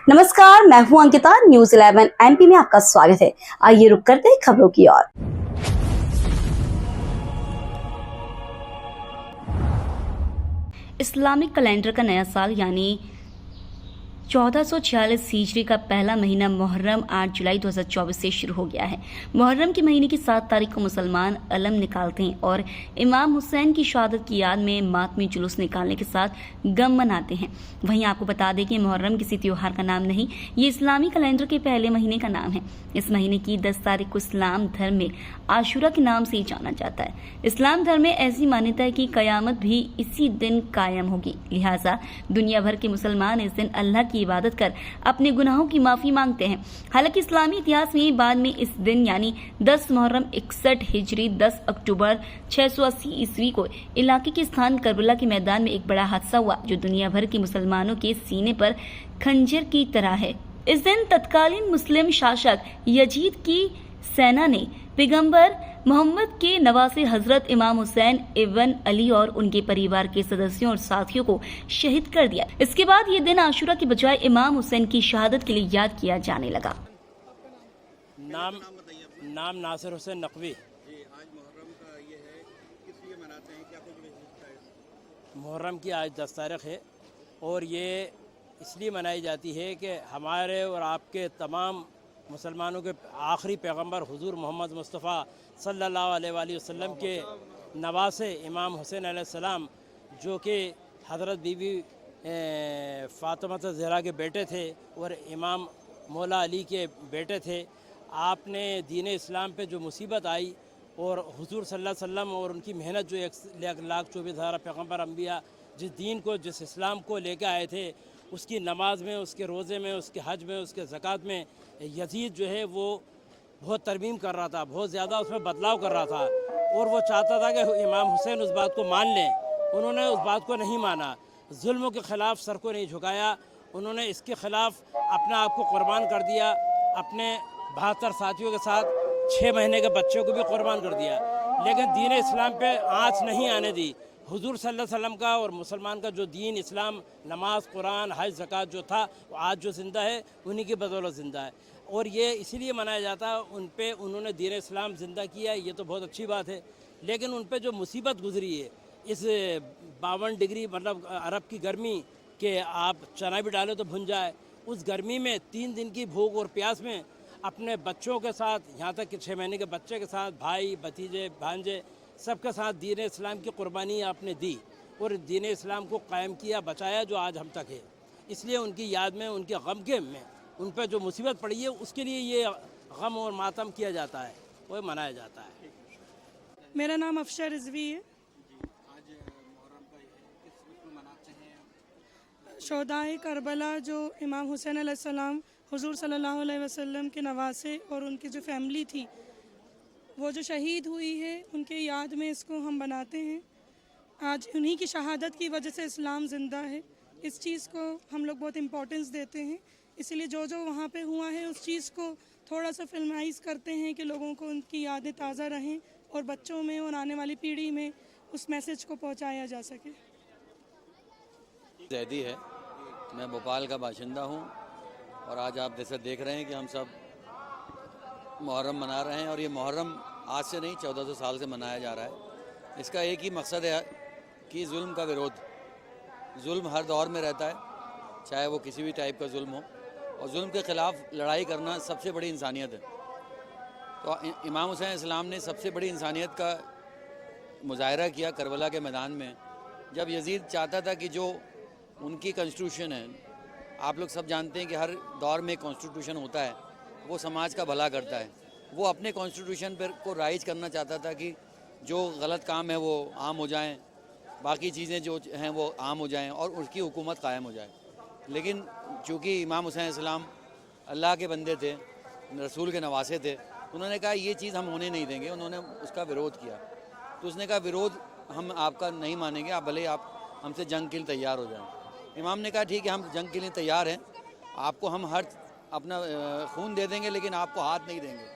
नमस्कार, मैं हूं अंकिता। न्यूज़ 11 एमपी में आपका स्वागत है। आइए रुक करते हैं खबरों की ओर। इस्लामिक कैलेंडर का नया साल यानी 1446 हिजरी का पहला महीना मुहर्रम 8 जुलाई 2024 से शुरू हो गया है। मुहर्रम के महीने की 7 तारीख को मुसलमान अलम निकालते हैं और इमाम हुसैन की शहादत की याद में मातमी जुलूस निकालने के साथ गम मनाते हैं। वहीं आपको बता दें कि मुहर्रम किसी त्योहार का नाम नहीं, ये इस्लामी कैलेंडर के पहले महीने का नाम है। इस महीने की 10 तारीख को इस्लाम धर्म में आशूरा के नाम से ही जाना जाता है। इस्लाम धर्म में ऐसी मान्यता है कि कयामत भी इसी दिन कायम होगी, लिहाजा दुनिया भर के मुसलमान इस दिन अल्लाह की इबादत कर अपने गुनाहों की माफी मांगते हैं। हालांकि इस्लामी इतिहास में बाद में इस दिन यानी 10 मुहर्रम 61 हिजरी 10 अक्टूबर 680 ईस्वी को इलाके के स्थान करबला के मैदान में एक बड़ा हादसा हुआ जो दुनिया भर के मुसलमानों के सीने पर खंजर की तरह है। इस दिन तत्कालीन मुस्लिम शासक यजीद की सेना ने पैगंबर मोहम्मद के नवासे हजरत इमाम हुसैन इब्न अली और उनके परिवार के सदस्यों और साथियों को शहीद कर दिया। इसके बाद ये दिन आशूरा की बजाय इमाम हुसैन की शहादत के लिए याद किया जाने लगा। नाम नासिर हुसैन नकवी। आज मुहर्रम का ये है, किस लिए मनाते हैं, क्या कुछ विशेषता है? मुहर्रम की आज 10 तारीख है और ये इसलिए मनाई जाती है कि हमारे और आपके तमाम मुसलमानों के आखिरी पैगंबर हुजूर मोहम्मद मुस्तफ़ा सल्लल्लाहु अलैहि वसल्लम के नवासे इमाम हुसैन अलैहिस्सलाम जो कि हज़रत बीबी फ़ातिमा ज़हरा के बेटे थे और इमाम मौला अली के बेटे थे। आपने दीन इस्लाम पे जो मुसीबत आई और हुजूर सल्लल्लाहु अलैहि वसल्लम और उनकी मेहनत जो 1,24,000 पैगंबर अम्बिया जिस दीन को जिस इस्लाम को लेकर आए थे, उसकी नमाज में, उसके रोज़े में, उसके हज में, उसके ज़कात में यजीद जो है वो बहुत तरमीम कर रहा था, बहुत ज़्यादा उसमें बदलाव कर रहा था और वो चाहता था कि इमाम हुसैन उस बात को मान लें। उन्होंने उस बात को नहीं माना, जुल्म के ख़िलाफ़ सर को नहीं झुकाया। उन्होंने इसके ख़िलाफ़ अपना आप को कुर्बान कर दिया, अपने 72 साथियों के साथ 6 महीने के बच्चों को भी कुर्बान कर दिया, लेकिन दीन इस्लाम पे आँच नहीं आने दी। हुजूर सल्लल्लाहु अलैहि वसल्लम का और मुसलमान का जो दीन इस्लाम, नमाज, कुरान, हज, ज़कात जो था वो आज जो ज़िंदा है उन्हीं की बदौलत ज़िंदा है और ये इसीलिए मनाया जाता है। उन पे उन्होंने दीन इस्लाम ज़िंदा किया है, ये तो बहुत अच्छी बात है, लेकिन उन पे जो मुसीबत गुजरी है इस 52 डिग्री मतलब अरब की गर्मी के आप चना भी डालें तो भुन जाए, उस गर्मी में 3 दिन की भूख और प्यास में अपने बच्चों के साथ, यहाँ तक कि 6 महीने के बच्चे के साथ, भाई भतीजे भांजे सबके साथ दीन इस्लाम की कुर्बानी आपने दी और दीन इस्लाम को कायम किया, बचाया जो आज हम तक है। इसलिए उनकी याद में, उनके गम के में उन पर जो मुसीबत पड़ी है उसके लिए ये गम और मातम किया जाता है, वो मनाया जाता है। मेरा नाम अफशा रिजवी है। आज मुहर्रम का ये है, किस वक्त मनाते हैं? शोहदाए करबला जो इमाम हुसैन अलैहिस्सलाम हुजूर सल्लल्लाहु अलैहि वसल्लम के नवासे और उनकी जो फैमिली थी वो जो शहीद हुई है, उनके याद में इसको हम बनाते हैं। आज उन्हीं की शहादत की वजह से इस्लाम ज़िंदा है। इस चीज़ को हम लोग बहुत इम्पोर्टेंस देते हैं, इसीलिए जो जो वहाँ पे हुआ है उस चीज़ को थोड़ा सा फिल्माइज़ करते हैं कि लोगों को उनकी यादें ताज़ा रहें और बच्चों में और आने वाली पीढ़ी में उस मैसेज को पहुँचाया जा सके। जैदी है, मैं भोपाल का बाशिंदा हूँ और आज आप जैसे देख रहे हैं कि हम सब मुहर्रम मना रहे हैं और ये मुहर्रम आज से नहीं 1400 साल से मनाया जा रहा है। इसका एक ही मकसद है कि जुल्म का विरोध। जुल्म हर दौर में रहता है, चाहे वो किसी भी टाइप का जुल्म हो, और जुल्म के ख़िलाफ़ लड़ाई करना सबसे बड़ी इंसानियत है। तो इमाम हुसैन इस्लाम ने सबसे बड़ी इंसानियत का मुजाहरा किया करबला के मैदान में, जब यजीद चाहता था कि जो उनकी कॉन्स्टिट्यूशन है, आप लोग सब जानते हैं कि हर दौर में कॉन्स्टिट्यूशन होता है, वो समाज का भला करता है। वो अपने कॉन्स्टिट्यूशन पर को राइज करना चाहता था कि जो गलत काम है वो आम हो जाएं, बाकी चीज़ें जो हैं वो आम हो जाएं और उसकी हुकूमत कायम हो जाए। लेकिन चूँकि इमाम हुसैन इस्लाम अल्लाह के बंदे थे, रसूल के नवासे थे, उन्होंने कहा ये चीज़ हम होने नहीं देंगे। उन्होंने उसका विरोध किया, तो उसने कहा विरोध हम आपका नहीं मानेंगे, आप भले आप हमसे जंग के लिए तैयार हो जाएं। इमाम ने कहा ठीक है, हम जंग के लिए तैयार हैं, आपको हम हर अपना खून दे देंगे लेकिन आपको हाथ नहीं देंगे।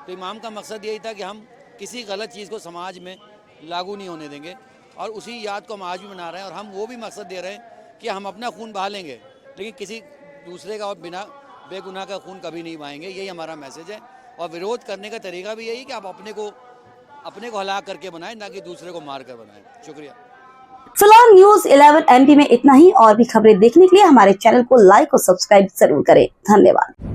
तो इमाम का मकसद यही था कि हम किसी गलत चीज़ को समाज में लागू नहीं होने देंगे और उसी याद को हम आज भी मना रहे हैं और हम वो भी मकसद दे रहे हैं कि हम अपना खून बहा लेंगे लेकिन किसी दूसरे का और बिना बेगुनाह का खून कभी नहीं बहाएंगे, यही हमारा मैसेज है। और विरोध करने का तरीका भी यही कि आप अपने को हलाक करके बनाएं, ना कि दूसरे को मार कर बनाएं। शुक्रिया। फिलहाल न्यूज 11 MP में इतना ही। और भी खबरें देखने के लिए हमारे चैनल को लाइक और सब्सक्राइब जरूर करें। धन्यवाद।